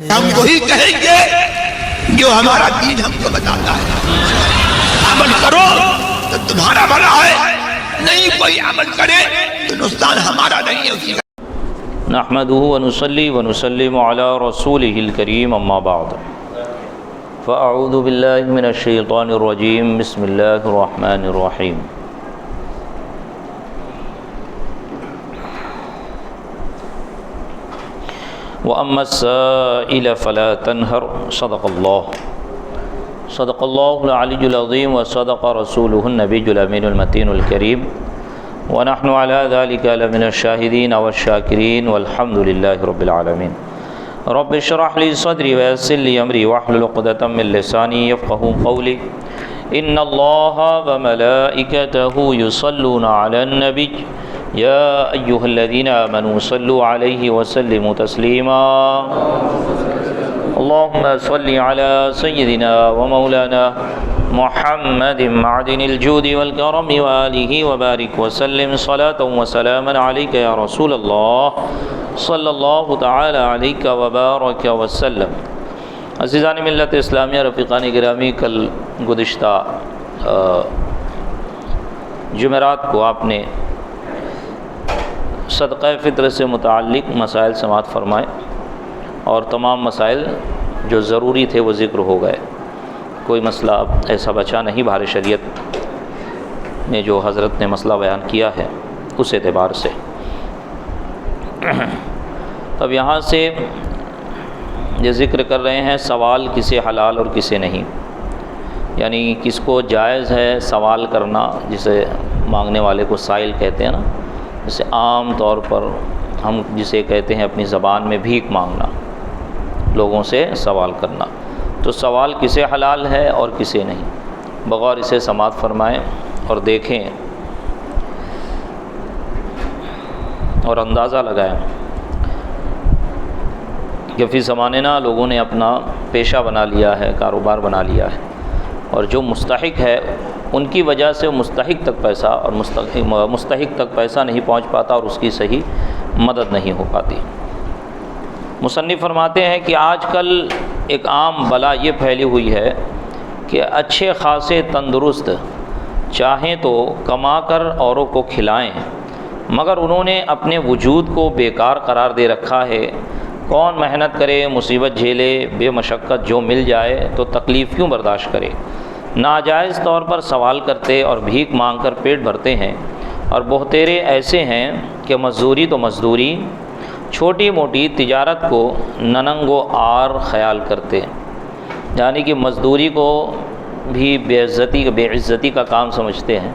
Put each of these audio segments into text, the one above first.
ہم وہی کہیں گے جو ہمارا دین ہم کو بتاتا ہے. عمل کرو تو تمہارا بھلا ہے، نہیں کوئی عمل کرے تو نقصان ہمارا نہیں ہے اسی کا. نحمده ونصلي ونسلم على رسوله الكريم اما بعد فاعوذ بالله من الشيطان الرجيم بسم الله الرحمن الرحيم. واما السائل فلا تنهر صدق الله العلي العظيم وصدق رسوله النبي الأمين المتين الكريم ونحن على ذلك لمن الشاهدين والشاكرين والحمد لله رب العالمين. رب اشرح لي صدري ويسر لي أمري واحلل عقدة من لساني يفقهوا قولي. إن الله وملائكته يصلون على النبي يا أيها الذين آمنوا صلوا عليه وسلموا تسليما. اللهم صل على سيدنا ومولانا محمد معدن الجود والكرم وآله وبارك وسلم صلاة وسلاما عليك يا رسول الله صلى الله تعالى عليك وبارك وسلم. عزیزان ملت اسلامیہ، رفیقان گرامی، کل گزشتہ جمعرات کو آپ نے صدقہ فطر سے متعلق مسائل سماعت فرمائے اور تمام مسائل جو ضروری تھے وہ ذکر ہو گئے. کوئی مسئلہ ایسا بچا نہیں بہار شریعت نے جو حضرت نے مسئلہ بیان کیا ہے اس اعتبار سے. اب یہاں سے یہ ذکر کر رہے ہیں سوال کسے حلال اور کسے نہیں، یعنی کس کو جائز ہے سوال کرنا، جسے مانگنے والے کو سائل کہتے ہیں نا، جسے عام طور پر ہم جسے کہتے ہیں اپنی زبان میں بھیک مانگنا، لوگوں سے سوال کرنا. تو سوال کسے حلال ہے اور کسے نہیں، بغور اسے سماعت فرمائیں اور دیکھیں اور اندازہ لگائیں کہ فی زمانہ لوگوں نے اپنا پیشہ بنا لیا ہے، کاروبار بنا لیا ہے، اور جو مستحق ہے ان کی وجہ سے مستحق تک پیسہ اور مستحق تک پیسہ نہیں پہنچ پاتا اور اس کی صحیح مدد نہیں ہو پاتی. مصنف فرماتے ہیں کہ آج کل ایک عام بلا یہ پھیلی ہوئی ہے کہ اچھے خاصے تندرست چاہیں تو کما کر اوروں کو کھلائیں، مگر انہوں نے اپنے وجود کو بیکار قرار دے رکھا ہے. کون محنت کرے، مصیبت جھیلے، بے مشقت جو مل جائے تو تکلیف کیوں برداشت کرے. ناجائز طور پر سوال کرتے اور بھیک مانگ کر پیٹ بھرتے ہیں، اور بہتیرے ایسے ہیں کہ مزدوری تو مزدوری، چھوٹی موٹی تجارت کو ننگ و عار خیال کرتے ہیں، یعنی کہ مزدوری کو بھی بے عزتی کا کام سمجھتے ہیں.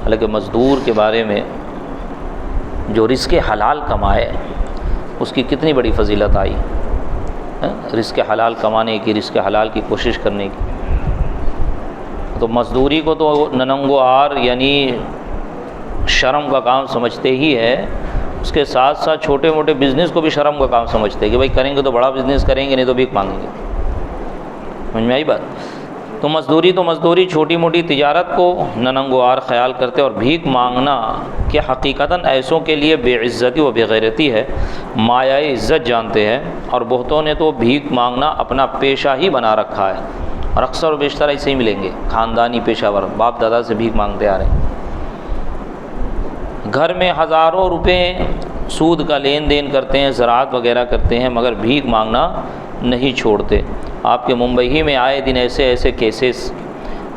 حالانکہ مزدور کے بارے میں جو رزق حلال کمائے اس کی کتنی بڑی فضیلت آئی، رزق حلال کمانے کی، رزق حلال کی کوشش کرنے کی. تو مزدوری کو تو ننگ و عار یعنی شرم کا کام سمجھتے ہی ہے، اس کے ساتھ ساتھ چھوٹے موٹے بزنس کو بھی شرم کا کام سمجھتے ہیں کہ بھائی کریں گے تو بڑا بزنس کریں گے، نہیں تو بھیک مانگیں گے. سمجھ میں آئی بات؟ تو مزدوری چھوٹی موٹی تجارت کو ننگ و عار خیال کرتے، اور بھیک مانگنا کہ حقیقتاً ایسوں کے لیے بے عزتی و بے غیرتی ہے، مایہ عزت جانتے ہیں. اور بہتوں نے تو بھیک مانگنا اپنا پیشہ ہی بنا رکھا ہے، اور اکثر و بیشتر ایسے ہی ملیں گے، خاندانی پیشہ ور، باپ دادا سے بھیک مانگتے آ رہے ہیں. گھر میں ہزاروں روپے سود کا لین دین کرتے ہیں، زراعت وغیرہ کرتے ہیں، مگر بھیک مانگنا نہیں چھوڑتے. آپ کے ممبئی ہی میں آئے دن ایسے کیسز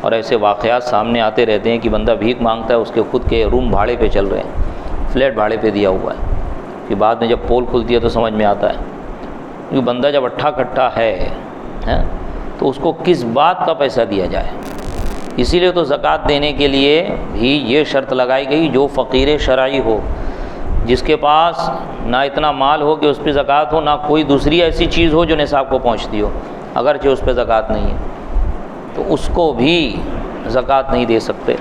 اور ایسے واقعات سامنے آتے رہتے ہیں کہ بندہ بھیک مانگتا ہے، اس کے خود کے روم بھاڑے پہ چل رہے ہیں، فلیٹ بھاڑے پہ دیا ہوا ہے. کہ بعد میں جب پول کھلتی ہے تو سمجھ میں آتا ہے کہ بندہ جب اٹھا کٹھا ہے تو اس کو کس بات کا پیسہ دیا جائے. اسی لیے تو زکوٰۃ دینے کے لیے بھی یہ شرط لگائی گئی، جو فقیر شرعی ہو، جس کے پاس نہ اتنا مال ہو کہ اس پہ زکوٰۃ ہو، نہ کوئی دوسری ایسی چیز ہو جو نصاب کو پہنچتی ہو، اگرچہ اس پہ زکوٰۃ نہیں ہے، تو اس کو بھی زکوٰۃ نہیں دے سکتے.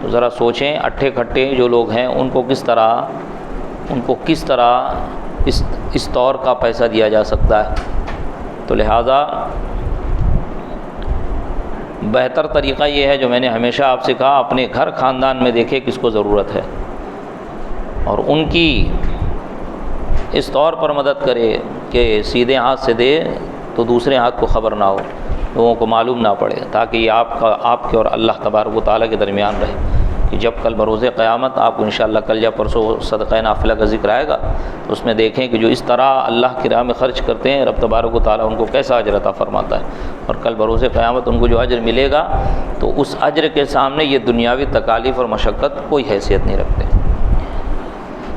تو ذرا سوچیں، اٹھے کھٹے جو لوگ ہیں ان کو کس طرح اس طور کا پیسہ دیا جا سکتا ہے. تو لہٰذا بہتر طریقہ یہ ہے جو میں نے ہمیشہ آپ سے کہا، اپنے گھر خاندان میں دیکھے کس کو ضرورت ہے اور ان کی اس طور پر مدد کرے کہ سیدھے ہاتھ سے دے تو دوسرے ہاتھ کو خبر نہ ہو، لوگوں کو معلوم نہ پڑے، تاکہ یہ آپ کے اور اللہ تبارک و تعالیٰ کے درمیان رہے، کہ جب کل بروز قیامت آپ کو انشاءاللہ کل یا پرسوں صدقہ نافلہ کا ذکر آئے گا تو اس میں دیکھیں کہ جو اس طرح اللہ کی راہ میں خرچ کرتے ہیں رب تبارک و تعالیٰ ان کو کیسا اجر عطا فرماتا ہے، اور کل بروز قیامت ان کو جو اجر ملے گا تو اس اجر کے سامنے یہ دنیاوی تکالیف اور مشقت کوئی حیثیت نہیں رکھتے۔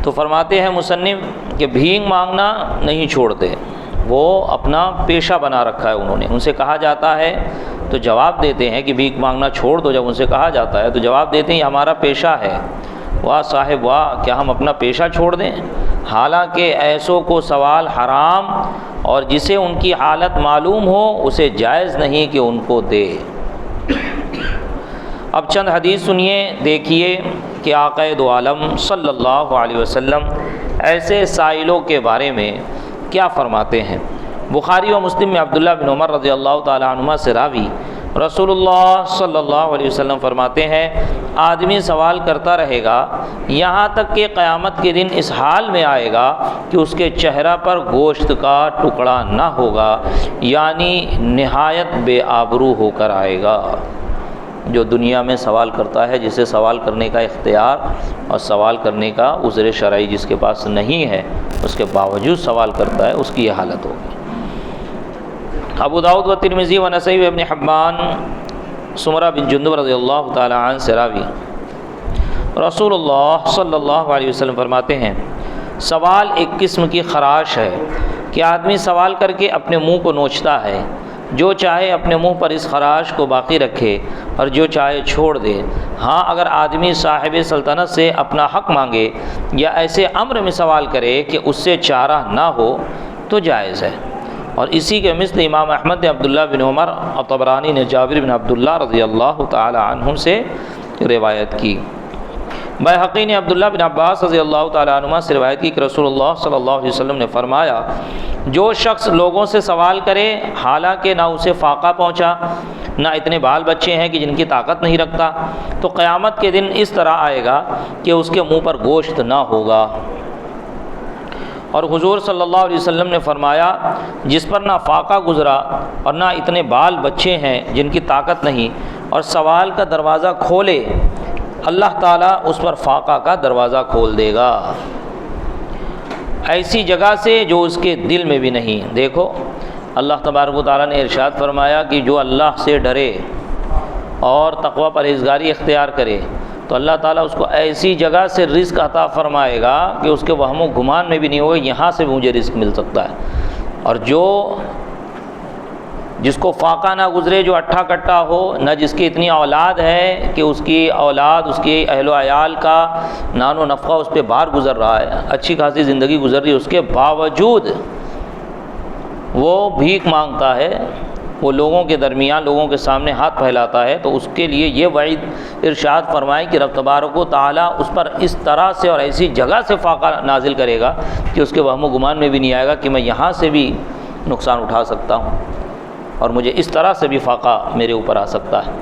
تو فرماتے ہیں مصنف کہ بھیک مانگنا نہیں چھوڑتے، وہ اپنا پیشہ بنا رکھا ہے انہوں نے۔ ان سے کہا جاتا ہے تو جواب دیتے ہیں کہ بھیک مانگنا چھوڑ دو، جب ان سے کہا جاتا ہے تو جواب دیتے ہیں یہ ہمارا پیشہ ہے۔ واہ صاحب واہ، کیا ہم اپنا پیشہ چھوڑ دیں؟ حالانکہ ایسوں کو سوال حرام اور جسے ان کی حالت معلوم ہو اسے جائز نہیں کہ ان کو دے۔ اب چند حدیث سنیے، دیکھیے کہ آقا دو عالم صلی اللہ علیہ وسلم ایسے سائلوں کے بارے میں کیا فرماتے ہیں۔ بخاری و مسلم میں عبداللہ بن عمر رضی اللہ تعالی عنہما سے راوی رسول اللہ صلی اللہ علیہ وسلم فرماتے ہیں آدمی سوال کرتا رہے گا یہاں تک کہ قیامت کے دن اس حال میں آئے گا کہ اس کے چہرہ پر گوشت کا ٹکڑا نہ ہوگا، یعنی نہایت بے آبرو ہو کر آئے گا۔ جو دنیا میں سوال کرتا ہے، جسے سوال کرنے کا اختیار اور سوال کرنے کا عذر شرعی جس کے پاس نہیں ہے، اس کے باوجود سوال کرتا ہے، اس کی یہ حالت ہوگی۔ ابو داؤد و ترمذی و نسائی و ابن حبان سمرہ بن جندب رضی اللہ تعالی عنہ سے راوی رسول اللہ صلی اللہ علیہ وسلم فرماتے ہیں سوال ایک قسم کی خراش ہے کہ آدمی سوال کر کے اپنے منہ کو نوچتا ہے، جو چاہے اپنے منہ پر اس خراش کو باقی رکھے اور جو چاہے چھوڑ دے۔ ہاں اگر آدمی صاحب سلطنت سے اپنا حق مانگے یا ایسے امر میں سوال کرے کہ اس سے چارہ نہ ہو تو جائز ہے۔ اور اسی کے مثل امام احمد نے عبداللہ بن عمر اور طبرانی نے جابر بن عبداللہ رضی اللہ تعالی عنہم سے روایت کی۔ بیہقی نے عبداللہ بن عباس رضی اللہ تعالی عنہما سے روایت کی کہ رسول اللہ صلی اللہ علیہ وسلم نے فرمایا جو شخص لوگوں سے سوال کرے حالانکہ نہ اسے فاقہ پہنچا نہ اتنے بال بچے ہیں کہ جن کی طاقت نہیں رکھتا، تو قیامت کے دن اس طرح آئے گا کہ اس کے منہ پر گوشت نہ ہوگا۔ اور حضور صلی اللہ علیہ وسلم نے فرمایا جس پر نہ فاقہ گزرا اور نہ اتنے بال بچے ہیں جن کی طاقت نہیں اور سوال کا دروازہ کھولے، اللہ تعالیٰ اس پر فاقہ کا دروازہ کھول دے گا، ایسی جگہ سے جو اس کے دل میں بھی نہیں۔ دیکھو اللہ تبارک و تعالیٰ نے ارشاد فرمایا کہ جو اللہ سے ڈرے اور تقوی پرہیزگاری اختیار کرے تو اللہ تعالیٰ اس کو ایسی جگہ سے رزق عطا فرمائے گا کہ اس کے وہم و گمان میں بھی نہیں ہوگا یہاں سے بھی مجھے رزق مل سکتا ہے۔ اور جس کو فاقہ نہ گزرے، جو اٹھا کٹا ہو، نہ جس کی اتنی اولاد ہے کہ اس کی اولاد، اس کی اہل و عیال کا نان و نفقہ اس پہ بار گزر رہا ہے، اچھی خاصی زندگی گزر رہی ہے، اس کے باوجود وہ بھیک مانگتا ہے، وہ لوگوں کے درمیان لوگوں کے سامنے ہاتھ پھیلاتا ہے، تو اس کے لیے یہ وعید ارشاد فرمائے کہ رب تبارک و تعالیٰ اس پر اس طرح سے اور ایسی جگہ سے فاقہ نازل کرے گا کہ اس کے وہم و گمان میں بھی نہیں آئے گا کہ میں یہاں سے بھی نقصان اٹھا سکتا ہوں اور مجھے اس طرح سے بھی فاقہ میرے اوپر آ سکتا ہے۔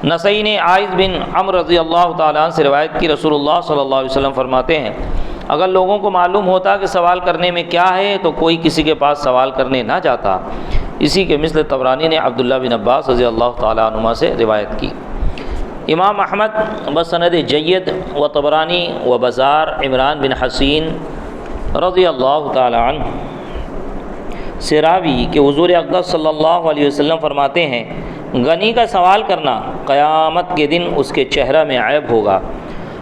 نسائی نے عائذ بن عمرو رضی اللہ تعالیٰ عنہ سے روایت کی رسول اللہ صلی اللہ علیہ وسلم فرماتے ہیں اگر لوگوں کو معلوم ہوتا کہ سوال کرنے میں کیا ہے تو کوئی کسی کے پاس سوال کرنے نہ جاتا۔ اسی کے مثل طبرانی نے عبداللہ بن عباس رضی اللہ تعالیٰ عنہما سے روایت کی۔ امام احمد بسند جید و طبرانی و بزار عمران بن حسین رضی اللہ تعالیٰ عنہ سے راوی کہ حضور اقدس صلی اللہ علیہ وسلم فرماتے ہیں غنی کا سوال کرنا قیامت کے دن اس کے چہرہ میں عیب ہوگا۔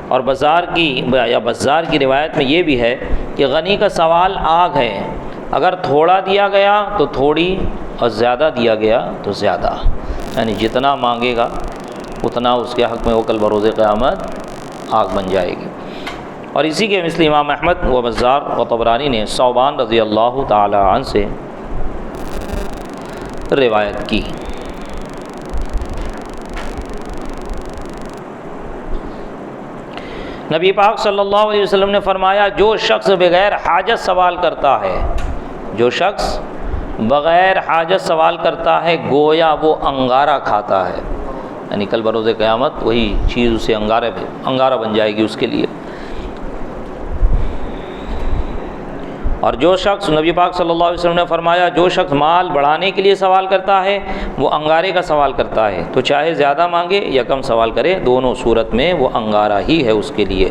اور بزار کی روایت میں یہ بھی ہے کہ غنی کا سوال آگ ہے، اگر تھوڑا دیا گیا تو تھوڑی اور زیادہ دیا گیا تو زیادہ، یعنی جتنا مانگے گا اتنا اس کے حق میں وہ کل بروز قیامت آگ بن جائے گی۔ اور اسی کے مثل امام احمد و بزار و طبرانی نے ثوبان رضی اللہ تعالی عنہ سے روایت کی۔ نبی پاک صلی اللہ علیہ وسلم نے فرمایا جو شخص بغیر حاجت سوال کرتا ہے، جو شخص بغیر حاجت سوال کرتا ہے گویا وہ انگارہ کھاتا ہے، یعنی کل بروز قیامت وہی چیز اسے انگارہ بن جائے گی اس کے لیے۔ اور جو شخص نبی پاک صلی اللہ علیہ وسلم نے فرمایا جو شخص مال بڑھانے کے لیے سوال کرتا ہے وہ انگارے کا سوال کرتا ہے، تو چاہے زیادہ مانگے یا کم سوال کرے، دونوں صورت میں وہ انگارہ ہی ہے اس کے لیے۔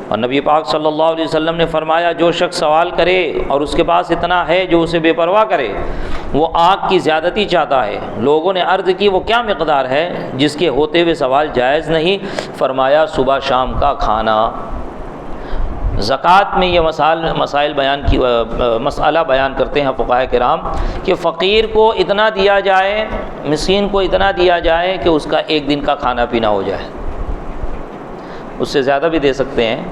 اور نبی پاک صلی اللہ علیہ وسلم نے فرمایا جو شخص سوال کرے اور اس کے پاس اتنا ہے جو اسے بے پرواہ کرے، وہ آگ کی زیادتی چاہتا ہے۔ لوگوں نے عرض کی وہ کیا مقدار ہے جس کے ہوتے ہوئے سوال جائز نہیں؟ فرمایا صبح شام کا کھانا۔ زکوٰۃ میں یہ مسئلہ بیان کرتے ہیں فقہاء کرام کہ فقیر کو اتنا دیا جائے، مسکین کو اتنا دیا جائے کہ اس کا ایک دن کا کھانا پینا ہو جائے، اس سے زیادہ بھی دے سکتے ہیں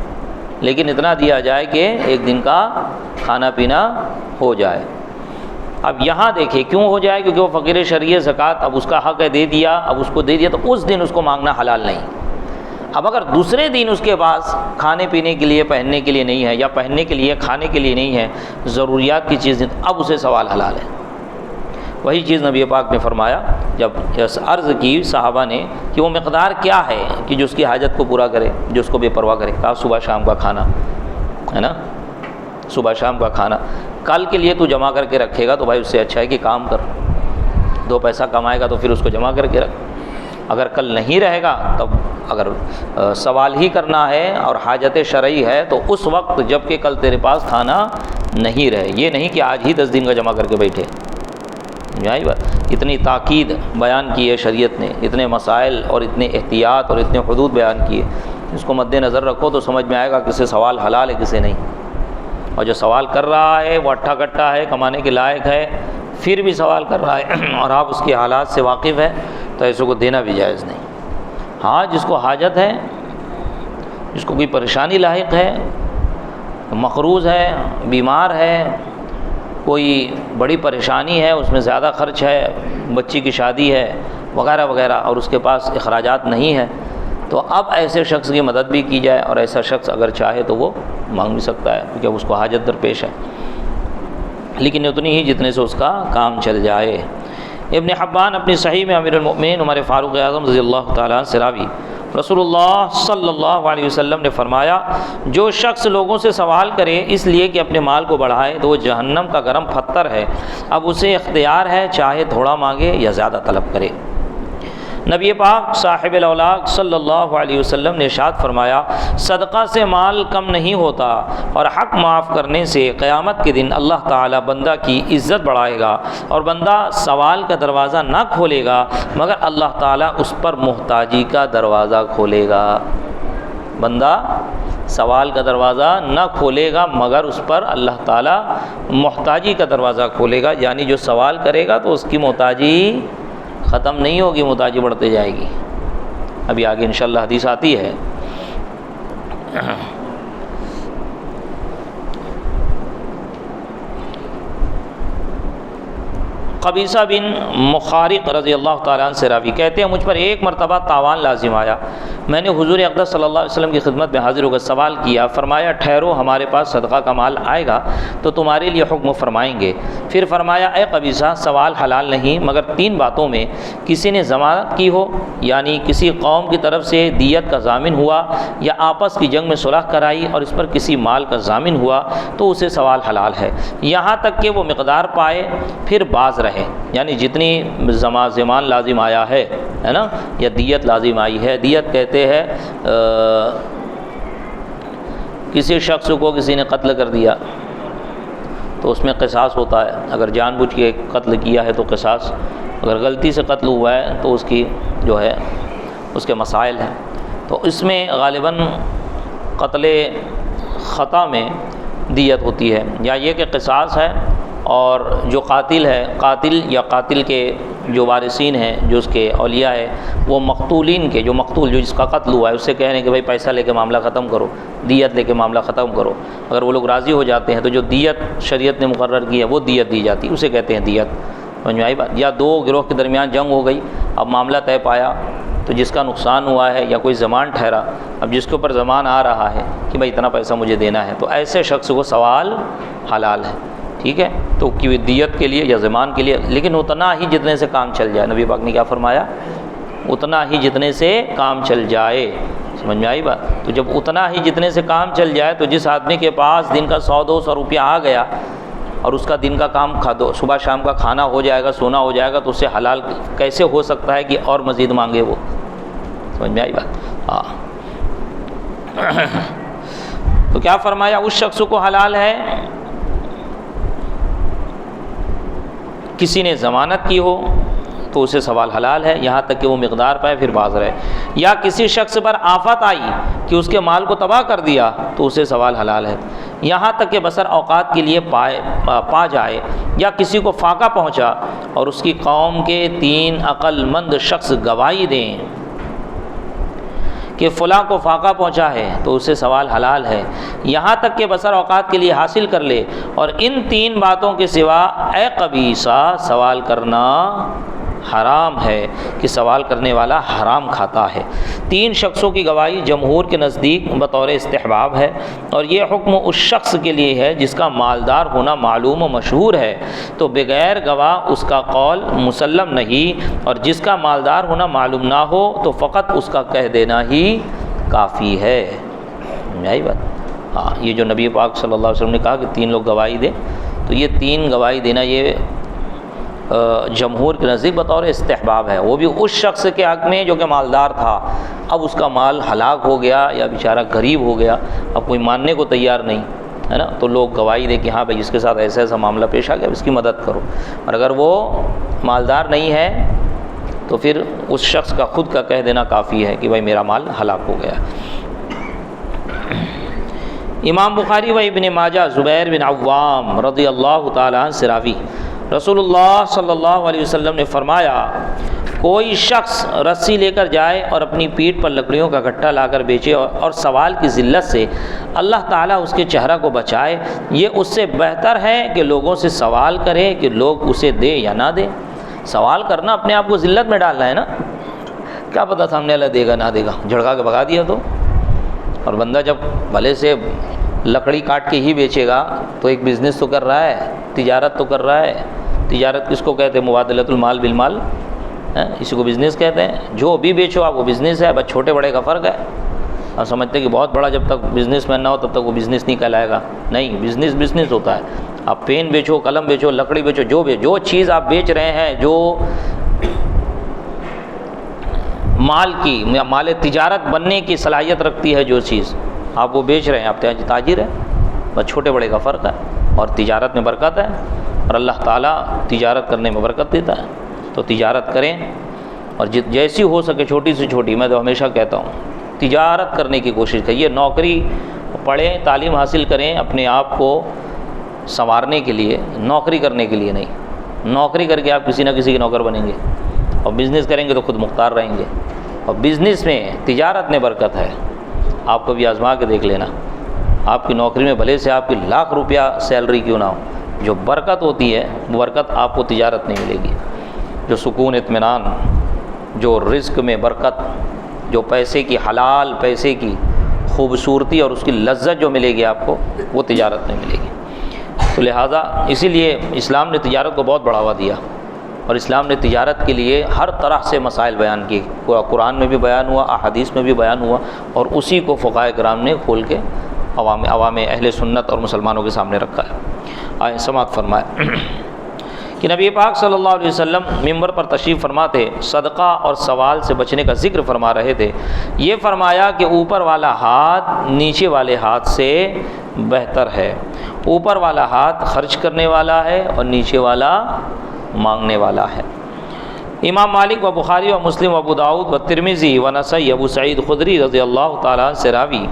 لیکن اتنا دیا جائے کہ ایک دن کا کھانا پینا ہو جائے۔ اب یہاں دیکھیں کیوں ہو جائے؟ کیونکہ وہ فقیر شرعی زکوٰۃ اب اس کا حق ہے، دے دیا، اب اس کو دے دیا تو اس دن اس کو مانگنا حلال نہیں۔ اب اگر دوسرے دن اس کے پاس کھانے پینے کے لیے پہننے کے لیے نہیں ہے یا پہننے کے لیے کھانے کے لیے نہیں ہے، ضروریات کی چیز، اب اسے سوال حلال ہے۔ وہی چیز نبی پاک نے فرمایا جب عرض کی صحابہ نے کہ وہ مقدار کیا ہے کہ جو اس کی حاجت کو پورا کرے، جو اس کو بے پرواہ کرے، کہا صبح شام کا کھانا ہے نا، صبح شام کا کھانا۔ کل کے لیے تو جمع کر کے رکھے گا تو بھائی اس سے اچھا ہے کہ کام کر، دو پیسہ کمائے گا تو پھر اس کو جمع کر کے رکھ۔ اگر کل نہیں رہے گا تب اگر سوال ہی کرنا ہے اور حاجت شرعی ہے تو اس وقت جب کہ کل تیرے پاس کھانا نہیں رہے، یہ نہیں کہ آج ہی 10 دن کا جمع کر کے بیٹھے۔ یہی بات، اتنی تاکید بیان کی ہے شریعت نے، اتنے مسائل اور اتنے احتیاط اور اتنے حدود بیان کیے، اس کو مد نظر رکھو تو سمجھ میں آئے گا کسے سوال حلال ہے کسے نہیں۔ اور جو سوال کر رہا ہے وہ اٹھا کٹا ہے، کمانے کے لائق ہے، پھر بھی سوال کر رہا ہے اور آپ اس کے حالات سے واقف ہیں تو ایسے کو دینا بھی جائز نہیں۔ ہاں جس کو حاجت ہے، جس کو کوئی پریشانی لاحق ہے، مقروض ہے، بیمار ہے، کوئی بڑی پریشانی ہے، اس میں زیادہ خرچ ہے، بچی کی شادی ہے وغیرہ وغیرہ اور اس کے پاس اخراجات نہیں ہیں، تو اب ایسے شخص کی مدد بھی کی جائے، اور ایسا شخص اگر چاہے تو وہ مانگ بھی سکتا ہے کیونکہ اس کو حاجت درپیش ہے، لیکن اتنی ہی جتنے سے اس کا کام چل جائے۔ ابن حبان اپنی صحیح میں امیر المؤمنین عمر فاروق اعظم رضی اللہ تعالیٰ سے راوی رسول اللہ صلی اللہ علیہ وسلم نے فرمایا جو شخص لوگوں سے سوال کرے اس لیے کہ اپنے مال کو بڑھائے تو وہ جہنم کا گرم پتھر ہے، اب اسے اختیار ہے چاہے تھوڑا مانگے یا زیادہ طلب کرے۔ نبی پاک صاحب الاولاق صلی اللہ علیہ وسلم نے ارشاد فرمایا صدقہ سے مال کم نہیں ہوتا، اور حق معاف کرنے سے قیامت کے دن اللہ تعالی بندہ کی عزت بڑھائے گا، اور بندہ سوال کا دروازہ نہ کھولے گا مگر اللہ تعالی اس پر محتاجی کا دروازہ کھولے گا۔ بندہ سوال کا دروازہ نہ کھولے گا مگر اس پر اللہ تعالی محتاجی کا دروازہ کھولے گا، یعنی جو سوال کرے گا تو اس کی محتاجی ختم نہیں ہوگی، محتاجی بڑھتے جائے گی۔ ابھی آگے انشاءاللہ حدیث آتی ہے۔ قبیصہ بن مخارق رضی اللہ تعالیٰ عنہ سے راوی کہتے ہیں مجھ پر ایک مرتبہ تاوان لازم آیا، میں نے حضور اقدس صلی اللہ علیہ وسلم کی خدمت میں حاضر ہو کر سوال کیا، فرمایا ٹھہرو ہمارے پاس صدقہ کا مال آئے گا تو تمہارے لیے حکم فرمائیں گے۔ پھر فرمایا اے قبیصہ سوال حلال نہیں مگر 3 باتوں میں، کسی نے ضمانت کی ہو یعنی کسی قوم کی طرف سے دیت کا ضامن ہوا، یا آپس کی جنگ میں صلح کرائی اور اس پر کسی مال کا ضامن ہوا تو اسے سوال حلال ہے، یہاں تک کہ وہ مقدار پائے پھر باز رہے، یعنی جتنی زمان لازم آیا ہے نا، یا دیت لازم آئی ہے۔ دیت کہتے ہیں کسی شخص کو کسی نے قتل کر دیا تو اس میں قصاص ہوتا ہے، اگر جان بوجھ کے قتل کیا ہے تو قصاص، اگر غلطی سے قتل ہوا ہے تو اس کی جو ہے اس کے مسائل ہیں، تو اس میں غالباً قتل خطا میں دیت ہوتی ہے، یا یہ کہ قصاص ہے، اور جو قاتل ہے، قاتل یا قاتل کے جو وارثین ہیں، جو اس کے اولیاء ہے، وہ مقتولین کے جو جس کا قتل ہوا ہے اس سے کہہ رہے ہیں کہ بھائی پیسہ لے کے معاملہ ختم کرو، دیت لے کے معاملہ ختم کرو، اگر وہ لوگ راضی ہو جاتے ہیں تو جو دیت شریعت نے مقرر کی ہے وہ دیت دی جاتی ہے، اسے کہتے ہیں دیت۔ سمجھ میں آئی بات؟ یا 2 گروہ کے درمیان جنگ ہو گئی، اب معاملہ طے پایا تو جس کا نقصان ہوا ہے یا کوئی زمان ٹھہرا، اب جس کے اوپر زمان آ رہا ہے کہ بھائی اتنا پیسہ مجھے دینا ہے، تو ایسے شخص کو سوال حلال ہے، ٹھیک ہے، تو کہ دیت کے لیے یا زمان کے لیے، لیکن اتنا ہی جتنے سے کام چل جائے۔ نبی پاک نے کیا فرمایا؟ اتنا ہی جتنے سے کام چل جائے، سمجھ میں آئی بات؟ تو جب اتنا ہی جتنے سے کام چل جائے تو جس آدمی کے پاس دن کا 100-200 روپیہ آ گیا اور اس کا دن کا کام صبح شام کا کھانا ہو جائے گا، سونا ہو جائے گا، تو اس سے حلال کیسے ہو سکتا ہے کہ اور مزید مانگے وہ؟ سمجھ میں آئی بات؟ ہاں۔ تو کیا فرمایا؟ اس شخص کو حلال ہے کسی نے ضمانت کی ہو تو اسے سوال حلال ہے یہاں تک کہ وہ مقدار پائے پھر باز رہے، یا کسی شخص پر آفت آئی کہ اس کے مال کو تباہ کر دیا تو اسے سوال حلال ہے یہاں تک کہ بسر اوقات کے لیے پا جائے، یا کسی کو فاقہ پہنچا اور اس کی قوم کے 3 عقل مند شخص گواہی دیں کہ فلاں کو فاقہ پہنچا ہے تو اسے سوال حلال ہے یہاں تک کہ بسر اوقات کے لیے حاصل کر لے، اور ان 3 باتوں کے سوا اے قبیصہ سوال کرنا حرام ہے کہ سوال کرنے والا حرام کھاتا ہے۔ 3 شخصوں کی گواہی جمہور کے نزدیک بطور استحباب ہے، اور یہ حکم اس شخص کے لیے ہے جس کا مالدار ہونا معلوم و مشہور ہے، تو بغیر گواہ اس کا قول مسلم نہیں، اور جس کا مالدار ہونا معلوم نہ ہو تو فقط اس کا کہہ دینا ہی کافی ہے۔ یہی بات؟ ہاں، یہ جو نبی پاک صلی اللہ علیہ وسلم نے کہا کہ 3 لوگ گواہی دیں، تو یہ 3 گواہی دینا یہ جمہور کے نزدیک بطور استحباب ہے، وہ بھی اس شخص کے حق میں جو کہ مالدار تھا، اب اس کا مال ہلاک ہو گیا یا بیچارہ غریب ہو گیا، اب کوئی ماننے کو تیار نہیں ہے نا، تو لوگ گواہی دے کہ ہاں بھائی اس کے ساتھ ایسا ایسا معاملہ پیش آ گیا، اس کی مدد کرو، اور اگر وہ مالدار نہیں ہے تو پھر اس شخص کا خود کا کہہ دینا کافی ہے کہ بھائی میرا مال ہلاک ہو گیا۔ امام بخاری و ابن ماجہ زبیر بن عوام رضی اللہ تعالیٰ عنہ سے راوی، رسول اللہ صلی اللہ علیہ وسلم نے فرمایا، کوئی شخص رسی لے کر جائے اور اپنی پیٹھ پر لکڑیوں کا گٹھا لا کر بیچے اور سوال کی ذلت سے اللہ تعالیٰ اس کے چہرہ کو بچائے، یہ اس سے بہتر ہے کہ لوگوں سے سوال کرے کہ لوگ اسے دے یا نہ دے۔ سوال کرنا اپنے آپ کو ذلت میں ڈالنا ہے نا، کیا پتہ سامنے اللہ دے گا نہ دے گا، جھڑکا کے بھگا دیا تو۔ اور بندہ جب بھلے سے لکڑی کاٹ کے ہی بیچے گا تو ایک بزنس تو کر رہا ہے، تجارت تو کر رہا ہے۔ تجارت کس کو کہتے ہیں؟ مبادلۃ المال بالمال، اسی کو بزنس کہتے ہیں۔ جو بھی بیچو آپ وہ بزنس ہے، بس چھوٹے بڑے کا فرق ہے۔ آپ سمجھتے ہیں کہ بہت بڑا جب تک بزنس مین نہ ہو تب تک وہ بزنس نہیں کہلائے گا، نہیں، بزنس ہوتا ہے۔ آپ پین بیچو، قلم بیچو، لکڑی بیچو، جو چیز آپ بیچ رہے ہیں، جو مال کی مال تجارت بننے کی صلاحیت رکھتی ہے، جو چیز آپ وہ بیچ رہے ہیں، آپ تاجر ہیں، بس چھوٹے بڑے کا فرق ہے۔ اور تجارت میں برکت ہے، اور اللہ تعالیٰ تجارت کرنے میں برکت دیتا ہے، تو تجارت کریں، اور جیسی ہو سکے چھوٹی سے چھوٹی، میں تو ہمیشہ کہتا ہوں تجارت کرنے کی کوشش کریے۔ نوکری پڑھیں، تعلیم حاصل کریں اپنے آپ کو سنوارنے کے لیے، نوکری کرنے کے لیے نہیں۔ نوکری کر کے آپ کسی نہ کسی کے نوکر بنیں گے، اور بزنس کریں گے تو خود مختار رہیں گے۔ اور بزنس میں، تجارت میں برکت ہے، آپ کو بھی آزما کے دیکھ لینا۔ آپ کی نوکری میں بھلے سے آپ کی لاکھ روپیہ سیلری کیوں نہ ہو، جو برکت ہوتی ہے وہ برکت آپ کو تجارت نہیں ملے گی۔ جو سکون، اطمینان، جو رزق میں برکت، جو پیسے کی، حلال پیسے کی خوبصورتی اور اس کی لذت جو ملے گی آپ کو، وہ تجارت نہیں ملے گی۔ تو لہٰذا اسی لیے اسلام نے تجارت کو بہت بڑھاوا دیا، اور اسلام نے تجارت کے لیے ہر طرح سے مسائل بیان کیے، قرآن میں بھی بیان ہوا، احادیث میں بھی بیان ہوا، اور اسی کو فقہاء کرام نے کھول کے عوام اہل سنت اور مسلمانوں کے سامنے رکھا ہے۔ آئے سماعت فرمائے کہ نبی پاک صلی اللہ علیہ وسلم ممبر پر تشریف فرما تھے، صدقہ اور سوال سے بچنے کا ذکر فرما رہے تھے۔ یہ فرمایا کہ اوپر والا ہاتھ نیچے والے ہاتھ سے بہتر ہے۔ اوپر والا ہاتھ خرچ کرنے والا ہے اور نیچے والا مانگنے والا ہے۔ امام مالک و بخاری و مسلم و ابو داؤد و ترمذی و نسائی ابو سعید خدری رضی اللہ تعالیٰ سے راوی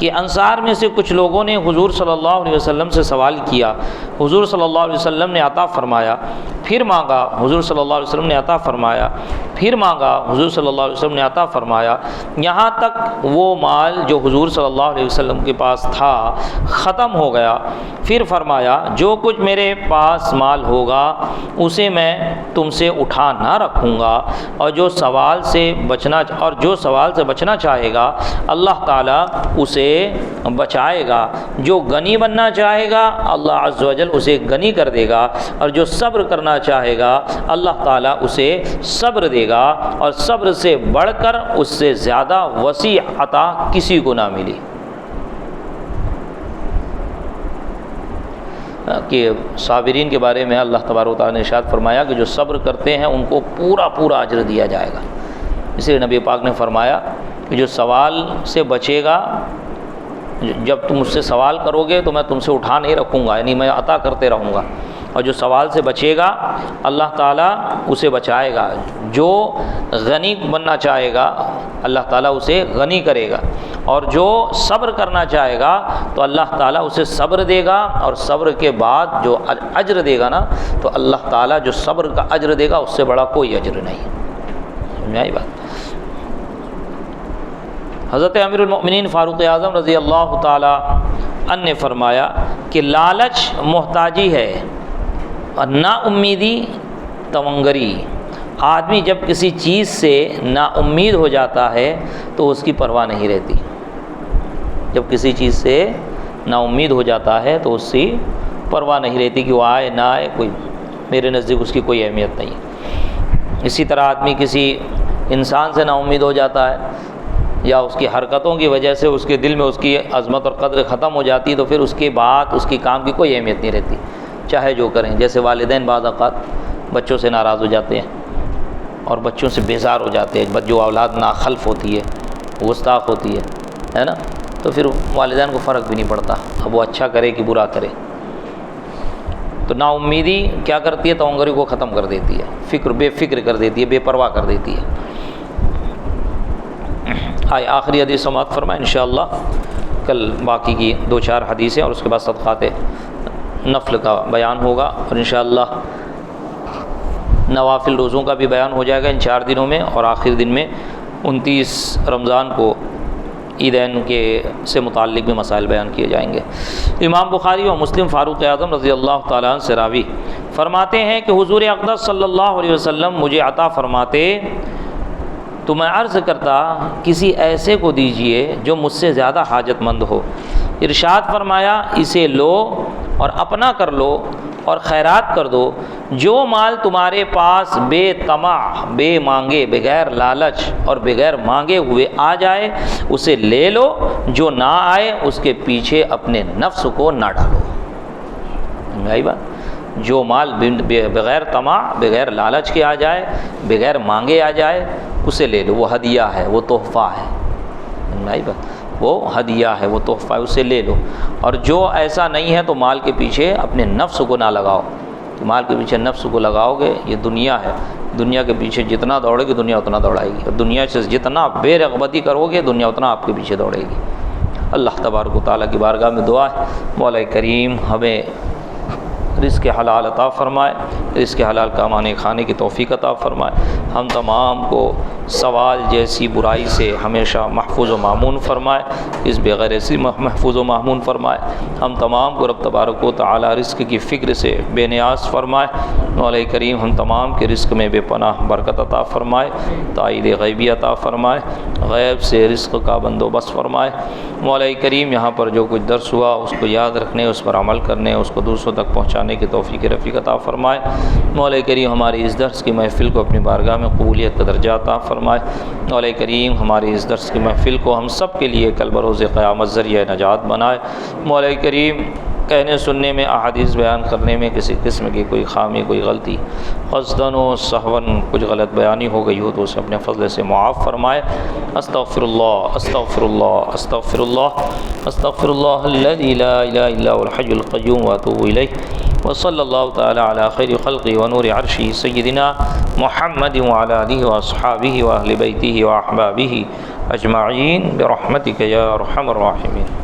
کہ انصار میں سے کچھ لوگوں نے حضور صلی اللہ علیہ وسلم سے سوال کیا، حضور صلی اللہ علیہ وسلم نے عطا فرمایا، پھر مانگا، حضور صلی اللہ علیہ وسلم نے عطا فرمایا، پھر مانگا، حضور صلی اللہ علیہ وسلم نے عطا فرمایا، یہاں تک وہ مال جو حضور صلی اللہ علیہ وسلم کے پاس تھا ختم ہو گیا۔ پھر فرمایا، جو کچھ میرے پاس مال ہوگا اسے میں تم سے اٹھا نہ رکھوں گا، اور جو سوال سے بچنا چاہے گا اللہ تعالیٰ اسے بچائے گا، جو غنی بننا چاہے گا اللہ عز و جل اسے غنی کر دے گا، اور جو صبر کرنا کرنا چاہے گا اللہ تعالیٰ اسے صبر دے گا، اور صبر سے بڑھ کر اس سے زیادہ وسیع عطا کسی کو نہ ملی۔ کہ صابرین کے بارے میں اللہ تبارک و تعالیٰ نے ارشاد فرمایا کہ جو صبر کرتے ہیں ان کو پورا پورا اجر دیا جائے گا۔ اس لیے نبی پاک نے فرمایا کہ جو سوال سے بچے گا، جب تم مجھ سے سوال کرو گے تو میں تم سے اٹھا نہیں رکھوں گا، یعنی میں عطا کرتے رہوں گا، اور جو سوال سے بچے گا اللہ تعالیٰ اسے بچائے گا۔ جو غنی بننا چاہے گا اللہ تعالیٰ اسے غنی کرے گا، اور جو صبر کرنا چاہے گا تو اللہ تعالیٰ اسے صبر دے گا، اور صبر کے بعد جو اجر دے گا نا تو اللہ تعالیٰ جو صبر کا اجر دے گا اس سے بڑا کوئی اجر نہیں۔ سمجھ آئی بات؟ حضرت امیر المؤمنین فاروق اعظم رضی اللہ تعالی عنہ نے فرمایا کہ لالچ محتاجی ہے اور نا امیدی تونگری۔ آدمی جب کسی چیز سے نا امید ہو جاتا ہے تو اس کی پرواہ نہیں رہتی۔ جب کسی چیز سے نا امید ہو جاتا ہے تو اس کی پرواہ نہیں رہتی کہ وہ آئے نہ آئے، کوئی میرے نزدیک اس کی کوئی اہمیت نہیں۔ اسی طرح آدمی کسی انسان سے نا امید ہو جاتا ہے یا اس کی حرکتوں کی وجہ سے اس کے دل میں اس کی عظمت اور قدر ختم ہو جاتی ہے تو پھر اس کے بعد اس کی کام کی کوئی اہمیت نہیں رہتی، چاہے جو کریں۔ جیسے والدین بعض اوقات بچوں سے ناراض ہو جاتے ہیں اور بچوں سے بیزار ہو جاتے ہیں، جو اولاد ناخلف ہوتی ہے، گستاخ ہوتی ہے نا، تو پھر والدین کو فرق بھی نہیں پڑتا اب وہ اچھا کرے کہ برا کرے۔ تو نا امیدی کیا کرتی ہے؟ تونگری کو ختم کر دیتی ہے، بے فکر کر دیتی ہے، بے پرواہ کر دیتی ہے۔ آئے آخری حدیث سماعت فرمائیں انشاءاللہ، کل باقی کی 2-4 حدیثیں اور اس کے بعد صدقات نفل کا بیان ہوگا، اور انشاءاللہ نوافل روزوں کا بھی بیان ہو جائے گا ان 4 دنوں میں، اور آخر دن میں 29 رمضان کو عیدین کے سے متعلق بھی مسائل بیان کیے جائیں گے۔ امام بخاری و مسلم فاروق اعظم رضی اللہ تعالیٰ عنہ سے راوی فرماتے ہیں کہ حضور اقدس صلی اللہ علیہ وسلم مجھے عطا فرماتے تو میں عرض کرتا کسی ایسے کو دیجئے جو مجھ سے زیادہ حاجت مند ہو۔ ارشاد فرمایا اسے لو اور اپنا کر لو اور خیرات کر دو۔ جو مال تمہارے پاس بے طمع، بے مانگے، بغیر لالچ اور بغیر مانگے ہوئے آ جائے اسے لے لو، جو نہ آئے اس کے پیچھے اپنے نفس کو نہ ڈالو۔ یہی بات، جو مال بغیر طمع، بغیر لالچ کے آ جائے، بغیر مانگے آ جائے اسے لے لو، وہ ہدیہ ہے، وہ تحفہ ہے۔ یہی بات، وہ ہدیہ ہے، وہ تحفہ ہے، اسے لے لو۔ اور جو ایسا نہیں ہے تو مال کے پیچھے اپنے نفس کو نہ لگاؤ۔ مال کے پیچھے نفس کو لگاؤ گے، یہ دنیا ہے، دنیا کے پیچھے جتنا دوڑے گی دنیا اتنا دوڑائے گی، اور دنیا سے جتنا بے رغبتی کرو گے دنیا اتنا آپ کے پیچھے دوڑے گی۔ اللہ تبارک و تعالیٰ کی بارگاہ میں دعا ہے مولا کریم ہمیں رزق حلال عطا فرمائے، رزق حلال کمانے کھانے کی توفیق عطا فرمائے، ہم تمام کو سوال جیسی برائی سے ہمیشہ محفوظ و معمون فرمائے، اس بغیر سے محفوظ و معمون فرمائے، ہم تمام کو رب تبارک و تعالی رزق کی فکر سے بے نیاز فرمائے، مولا کریم ہم تمام کے رزق میں بے پناہ برکت عطا فرمائے، تائید غیبی عطا فرمائے، غیب سے رزق کا بندوبست فرمائے۔ مولا کریم یہاں پر جو کچھ درس ہوا اس کو یاد رکھنے، اس پر عمل کرنے، اس کو دوسروں تک پہنچانے کی توفیق رفیق عطا فرمائے۔ مولا کریم ہماری اس درس کی محفل کو اپنی بارگاہ میں قبولیت کا درجہ عطا فرمائے۔ مولا کریم ہماری اس درس کی محفل کو ہم سب کے لیے کل بروز قیامت ذریعہ نجات بنائے۔ مولا کریم کہنے سننے میں، احادیث بیان کرنے میں کسی قسم کی کوئی خامی، کوئی غلطی قصدن و سہون کچھ غلط بیانی ہو گئی ہو تو اسے اپنے فضل سے معاف فرمائے۔ استغفر اللہ استغفر اللہ استغفر اللہ استغفر اللہ الذی لا الہ الا هو الحی القیوم واتوب الیہ، وصلی اللہ تعالی علی خیر خلقہ ونور عرشہ سیدنا محمد وعلی آلہ واصحابہ واہل بیتہ واحبابہ اجمعین برحمتک یا ارحم الراحمین۔